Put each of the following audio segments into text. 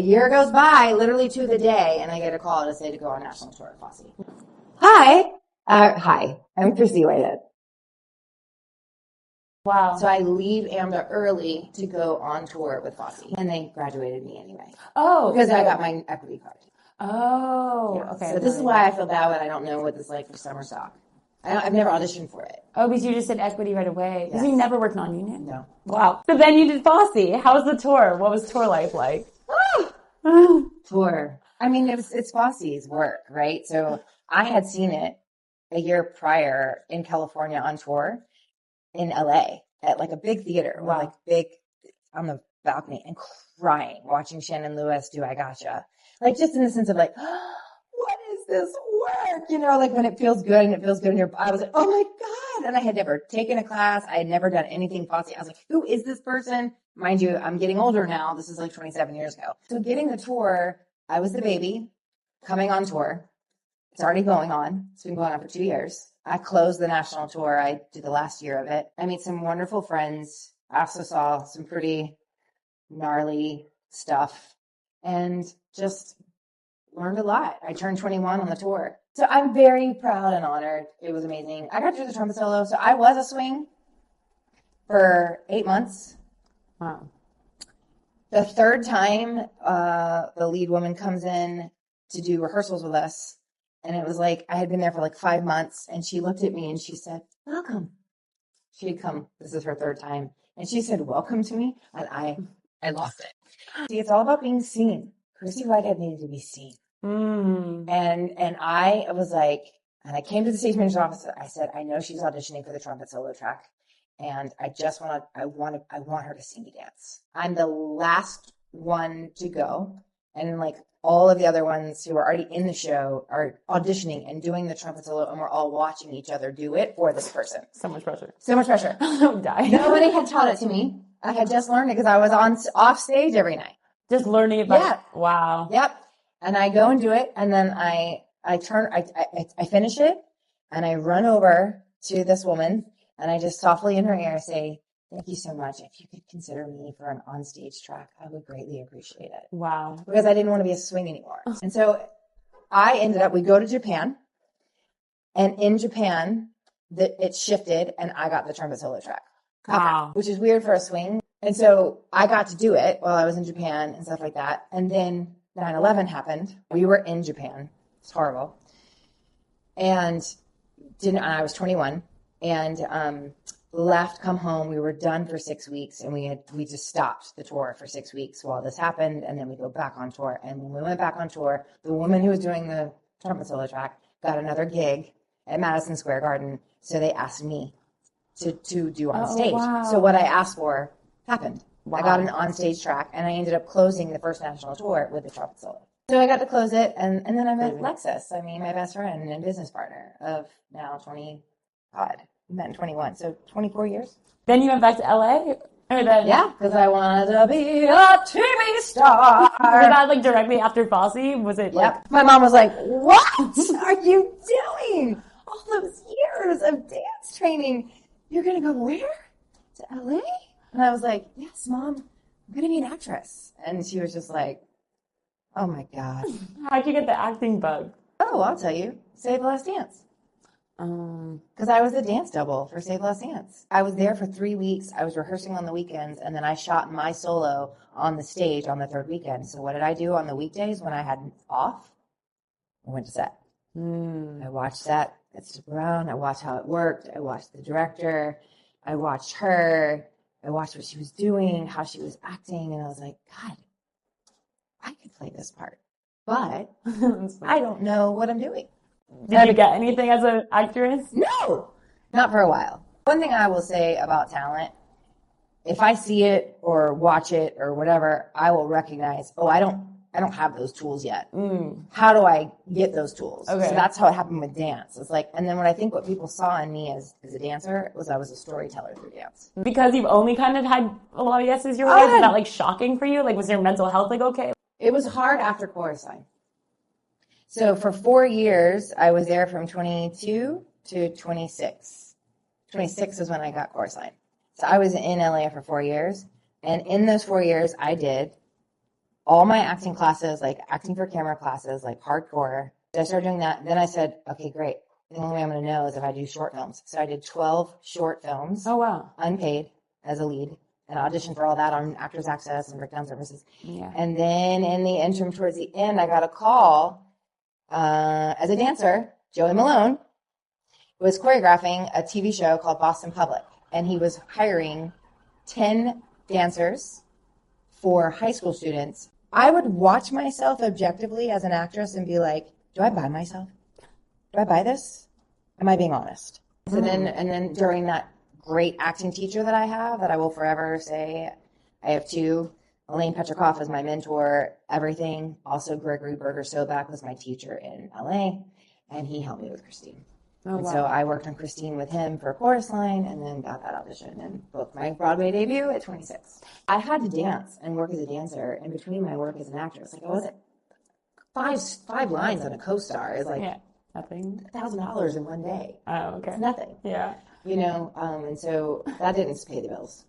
year goes by, literally to the day, and I get a call to say to go on national tour with Fosse. Hi, I'm Chryssie Whitehead. Wow. So I leave AMDA early to go on tour with Fosse. And they graduated me anyway. Oh. Because I got my equity card. Oh. Yeah. Okay. So this is why I feel bad when I don't know what this is like for summer stock. I've never auditioned for it. Oh, because you just said equity right away. Because you never worked non-union? No. Wow. So then you did Fosse. How was the tour? What was tour life like? Tour. I mean, it's Fosse's work, right? So I had seen it a year prior in California on tour in LA at like a big theater. Wow. Like big on the balcony and crying, watching Shannon Lewis do I Gotcha. Like just in the sense of like, what is this work? You know, like when it feels good and it feels good in your, I was like, oh my God. And I had never taken a class. I had never done anything Fosse. I was like, who is this person? Mind you, I'm getting older now. This is like 27 years ago. So getting the tour, I was the baby coming on tour. It's already going on. It's been going on for 2 years. I closed the national tour. I did the last year of it. I made some wonderful friends. I also saw some pretty gnarly stuff and just learned a lot. I turned 21 on the tour. So I'm very proud and honored. It was amazing. I got to do the trumpet solo. So I was a swing for 8 months. Wow. The third time, the lead woman comes in to do rehearsals with us. And it was like, I had been there for like 5 months. And she looked at me and she said, welcome. She had come. This is her third time. And she said, welcome to me. And I lost it. See, it's all about being seen. Chryssie Whitehead needed to be seen. Mm. And I was like, and I came to the stage manager's office. I said, I know she's auditioning for the trumpet solo track. And I want her to see me dance. I'm the last one to go. And like all of the other ones who are already in the show are auditioning and doing the trumpet solo. And we're all watching each other do it for this person. So much pressure. So much pressure. I would die. Nobody had taught it to me. I had just learned it because I was off stage every night. Just learning about Yeah. it. Wow. Yep. And I go and do it. And then I finish it and I run over to this woman and I just softly in her ear say, thank you so much. If you could consider me for an onstage track, I would greatly appreciate it. Wow. Because I didn't want to be a swing anymore. And so we go to Japan. And in Japan, it shifted and I got the trumpet solo track. Wow. Which is weird for a swing. And so I got to do it while I was in Japan and stuff like that. And then 9/11 happened. We were in Japan. It's horrible. And I was 21 and left, come home. We were done for 6 weeks and we just stopped the tour for 6 weeks while this happened. And then we go back on tour. And when we went back on tour, the woman who was doing the trumpet solo track got another gig at Madison Square Garden. So they asked me to do on stage. Wow. So what I asked for happened. Wow. I got an on-stage track, and I ended up closing the first national tour with the trumpet solo. So I got to close it, and then I met Lexus. I mean, my best friend and business partner of now 20, God, we met in 21, so 24 years. Then you went back to LA? Yeah, because I wanted to be a TV star. Was that like directly after Fosse? Was it like... Yep. My mom was like, what are you doing? All those years of dance training. You're going to go where? To LA? And I was like, yes, Mom, I'm going to be an actress. And she was just like, oh my God. How'd you get the acting bug? Oh, I'll tell you. Save the Last Dance. Because I was a dance double for Save the Last Dance. I was there for 3 weeks. I was rehearsing on the weekends, and then I shot my solo on the stage on the third weekend. So what did I do on the weekdays when I had off? I went to set. I watched set. I stood around. I watched how it worked. I watched the director. I watched her. I watched what she was doing, how she was acting, and I was like, God, I could play this part, but I don't know what I'm doing. Did you get anything as an actress? No, not for a while. One thing I will say about talent, if I see it or watch it or whatever, I will recognize, oh, I don't have those tools yet. How do I get those tools? Okay. So that's how it happened with dance. It's like, and then what people saw in me as a dancer was I was a storyteller through dance. Because you've only kind of had a lot of yeses your way, is that like shocking for you? Like, was your mental health like okay? It was hard after chorus line. So for 4 years, I was there from 22 to 26. 26 is when I got chorus line. So I was in LA for 4 years. And in those 4 years, I did all my acting classes, like acting for camera classes, like hardcore. I started doing that. Then I said, okay, great. The only way I'm going to know is if I do short films. So I did 12 short films. Oh, wow. Unpaid as a lead, and auditioned for all that on Actors Access and Breakdown Services. Yeah. And then in the interim, towards the end, I got a call as a dancer. Joey Malone was choreographing a TV show called Boston Public, and he was hiring 10 dancers for high school students. I would watch myself objectively as an actress and be like, do I buy myself? Do I buy this? Am I being honest? And then during that great acting teacher that I have, that I will forever say, I have two. Elaine Petrikoff is my mentor, everything. Also, Gregory Berger-Sobak was my teacher in LA, and he helped me with Christine. Oh, wow. So I worked on Christine with him for a chorus line, and then got that audition and booked my Broadway debut at 26. I had to dance and work as a dancer in between my work as an actress. Like, I wasn't five lines on a co-star is like nothing. $1,000 in one day. Oh, okay. It's nothing. Yeah. You know, and so that didn't pay the bills.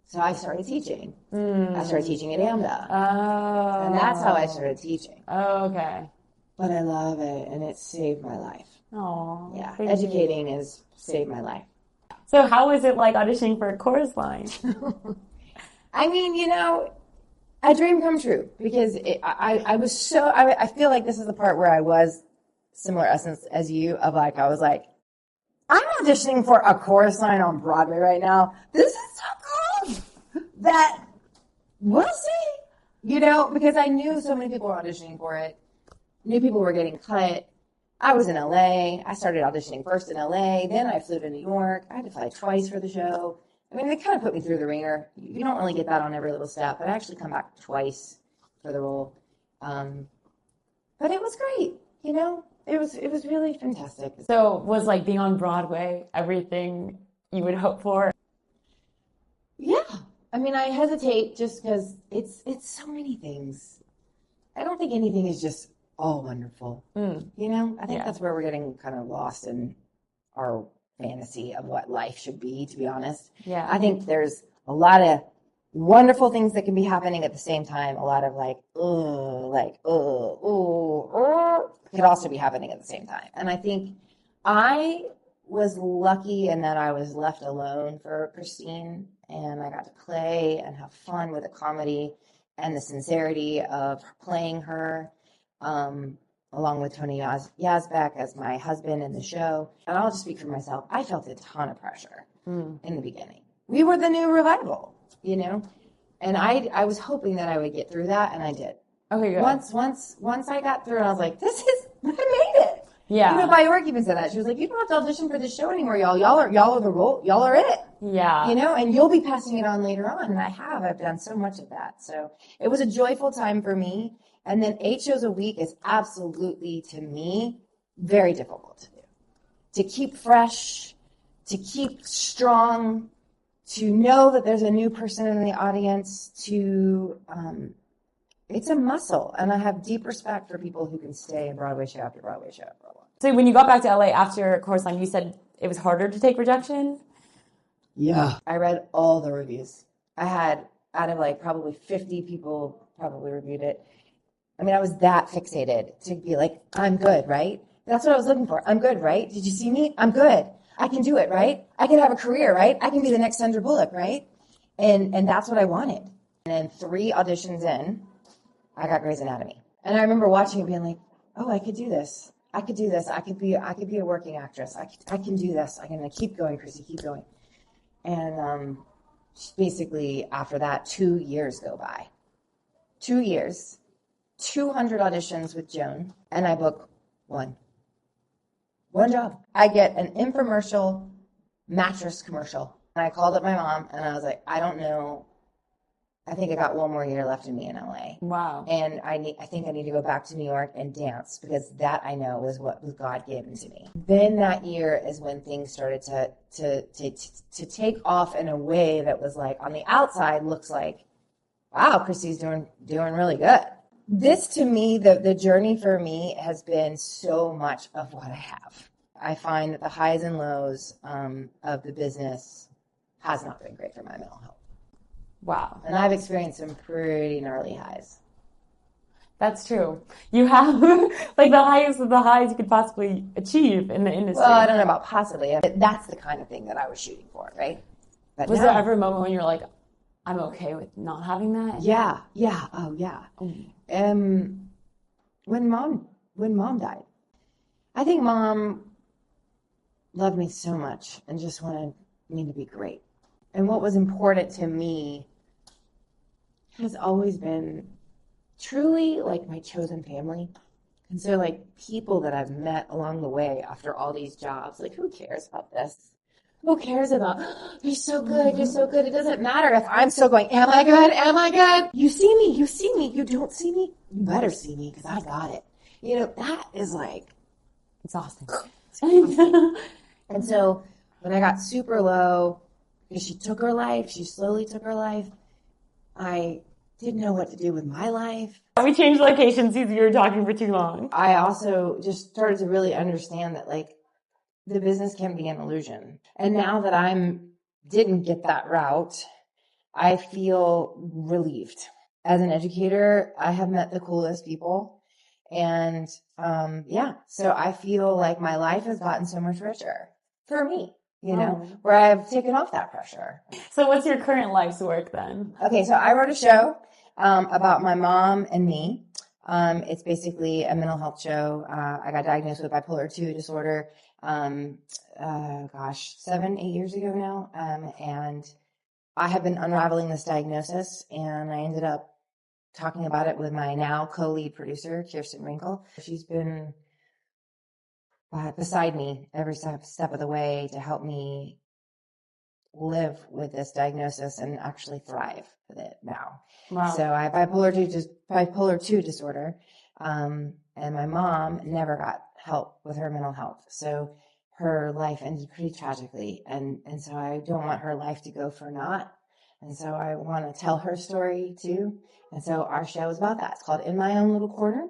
So I started teaching. I started teaching at AMDA. Oh. And that's how I started teaching. Oh, okay. But I love it, and it saved my life. Oh. Yeah, educating has saved my life. So how was it like auditioning for a chorus line? I mean, you know, a dream come true, because I was so, I feel like this is the part where I was similar essence as you, of like, I was like, I'm auditioning for a chorus line on Broadway right now. This is so cool that we'll see, you know, because I knew so many people were auditioning for it. Knew people were getting cut. I was in LA. I started auditioning first in LA. Then I flew to New York. I had to fly twice for the show. I mean, they kind of put me through the ringer. You don't really get that on every little step, but I actually come back twice for the role. But it was great, you know. It was really fantastic. So was like being on Broadway everything you would hope for? Yeah. I mean, I hesitate just because it's so many things. I don't think anything is just all wonderful. You know, I think that's where we're getting kind of lost in our fantasy of what life should be, to be honest. Yeah. I think there's a lot of wonderful things that can be happening at the same time. A lot of could also be happening at the same time. And I think I was lucky in that I was left alone for Christine, and I got to play and have fun with the comedy and the sincerity of playing her, along with Tony Yazbek as my husband in the show. And I'll just speak for myself. I felt a ton of pressure in the beginning. We were the new revival, you know, and I was hoping that I would get through that, and I did. Okay, good. Once I got through, I was like, I made it. Yeah. You know, Bioorg even said that. She was like, you don't have to audition for this show anymore, y'all. Y'all are the role. Y'all are it. Yeah. You know, and you'll be passing it on later on. And I've done so much of that. So it was a joyful time for me. And then 8 shows a week is absolutely, to me, very difficult to do. To keep fresh, to keep strong, to know that there's a new person in the audience, it's a muscle, and I have deep respect for people who can stay in Broadway show after Broadway show for a while. So when you got back to LA after Chorus Line, you said it was harder to take rejection? Yeah. I read all the reviews. I had, out of like probably 50 people probably reviewed it. I mean, I was that fixated to be like, I'm good, right? That's what I was looking for. I'm good, right? Did you see me? I'm good. I can do it, right? I can have a career, right? I can be the next Sandra Bullock, right? And that's what I wanted. And then 3 auditions in, I got Grey's Anatomy. And I remember watching it being like, oh, I could do this. I could do this. I could be a working actress. I can do this. I can keep going, Chryssie, keep going. And basically after that, 2 years go by. 2 years, 200 auditions with Joan, and I book one job. I get an infomercial mattress commercial. And I called up my mom, and I was like, I don't know. I think I got 1 more year left in me in LA. Wow. And I think I need to go back to New York and dance, because that I know was what was God given to me. Then that year is when things started to take off in a way that was like, on the outside looks like, wow, Chrissy's doing really good. This, to me, the journey for me has been so much of what I have. I find that the highs and lows of the business has not been great for my mental health. Wow. And I've experienced some pretty gnarly highs. That's true. You have like the highest of the highs you could possibly achieve in the industry. Well, I don't know about possibly. But that's the kind of thing that I was shooting for, right? But was there ever a moment when you're like, I'm okay with not having that? Yeah. Oh, yeah. When mom died, I think mom loved me so much and just wanted me to be great. And what was important to me has always been truly like my chosen family. And so like people that I've met along the way after all these jobs, like who cares about this? Who cares about, you're so good, you're so good. It doesn't matter if I'm still going, am I good? Am I good? You see me. You don't see me? You better see me because I got it. You know, that is like Exhausting. And so when I got super low, because she took her life, she slowly took her life, I didn't know what to do with my life. We changed locations because you were talking for too long. I also just started to really understand that like the business can be an illusion. And now that didn't get that route, I feel relieved. As an educator, I have met the coolest people. And so I feel like my life has gotten so much richer for me, you know, where I've taken off that pressure. So what's your current life's work then? Okay, so I wrote a show about my mom and me. It's basically a mental health show. I got diagnosed with bipolar 2 disorder, 7-8 years ago now. And I have been unraveling this diagnosis, and I ended up talking about it with my now co-lead producer, Kirsten Wrinkle. She's been beside me every step of the way to help me live with this diagnosis and actually thrive with it now. Wow. So I have bipolar 2 disorder, and my mom never got help with her mental health. So her life ended pretty tragically, and so I don't want her life to go for naught. And so I want to tell her story too. And so our show is about that. It's called In My Own Little Corner,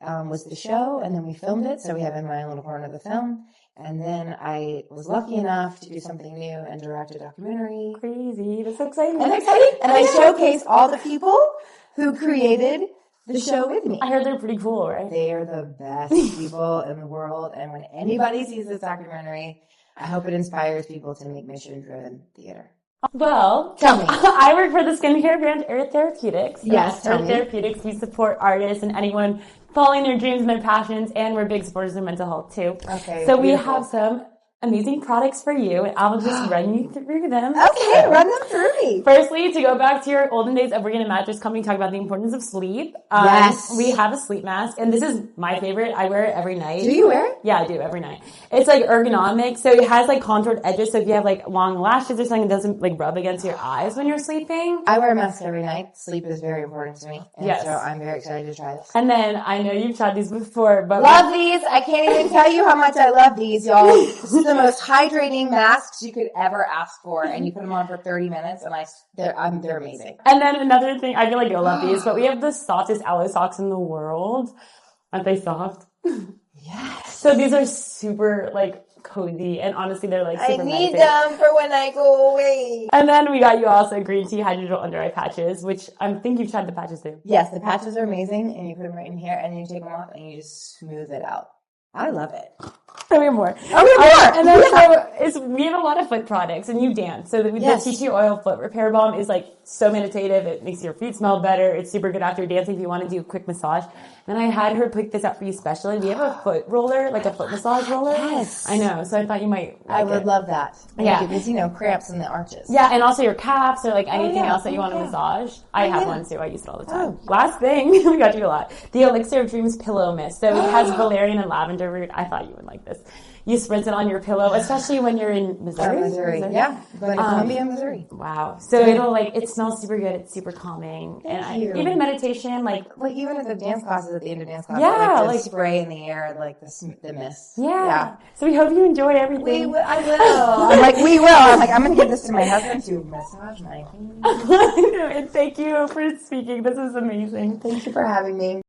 was the show. And then we filmed it. So we have In My Own Little Corner of the film. And then I was lucky enough to do something new and direct a documentary. Crazy. That's so exciting. And exciting. And I showcase all the people who created the show with me. I heard they're pretty cool, right? They are the best people in the world. And when anybody sees this documentary, I hope it inspires people to make mission-driven theater. Well, tell me. I work for the skincare brand Earth Therapeutics. Yes, Earth Therapeutics, we support artists and anyone following their dreams and their passions, and we're big supporters of mental health too. Okay. So we have some amazing products for you, and I will just run you through them. Okay, run them through me. Firstly, to go back to your olden days of working in a mattress company, talk about the importance of sleep. Yes. We have a sleep mask, and this is my favorite. I wear it every night. Do you wear it? Yeah, I do every night. It's like ergonomic, so it has like contoured edges, so if you have like long lashes or something, it doesn't like rub against your eyes when you're sleeping. I wear a mask every night. Sleep is very important to me. And yes. So I'm very excited to try this. And then I know you've tried these before, but love these. I can't even tell you how much I love these, y'all. This is the most hydrating masks you could ever ask for, and you put them on for 30 minutes, and they're amazing. And then another thing, I feel like you'll love these, but we have the softest aloe socks in the world. Aren't they soft? Yes. So these are super like cozy, and honestly, they're like super I need them for when I go away. And then we got you also green tea hydrogel under eye patches, which I think you've tried the patches too. Yes, the patches are amazing, and you put them right in here, and then you take them off, and you just smooth it out. I love it. So we have more. Oh, we have more. And then we have a lot of foot products, and you dance. So the TT Oil Foot Repair Balm is like so meditative. It makes your feet smell better. It's super good after dancing if you want to do a quick massage. And I had her pick this up for you specially. We have a foot roller, like a foot massage roller. Yes. I know. So I thought you might like I would love that. Yeah. Because, cramps in the arches. Yeah, and also your calves or like anything else that you want to massage. I have one too. I use it all the time. Last thing, we got you a lot. The Elixir of Dreams Pillow Mist. So it has valerian and lavender root. I thought you would like this. You spritz it on your pillow, especially when you're in Missouri. Yeah, going to Columbia, Missouri. Wow. So it'll it smells super good. It's super calming. Thank you. Even meditation, like even at the dance classes, at the end of dance classes, yeah, spray in the air, the mist. Yeah. So we hope you enjoy everything. I will. I'm like, we will. I'm like, I'm going to give this to my husband to massage my feet. And thank you for speaking. This is amazing. Thank you for having me.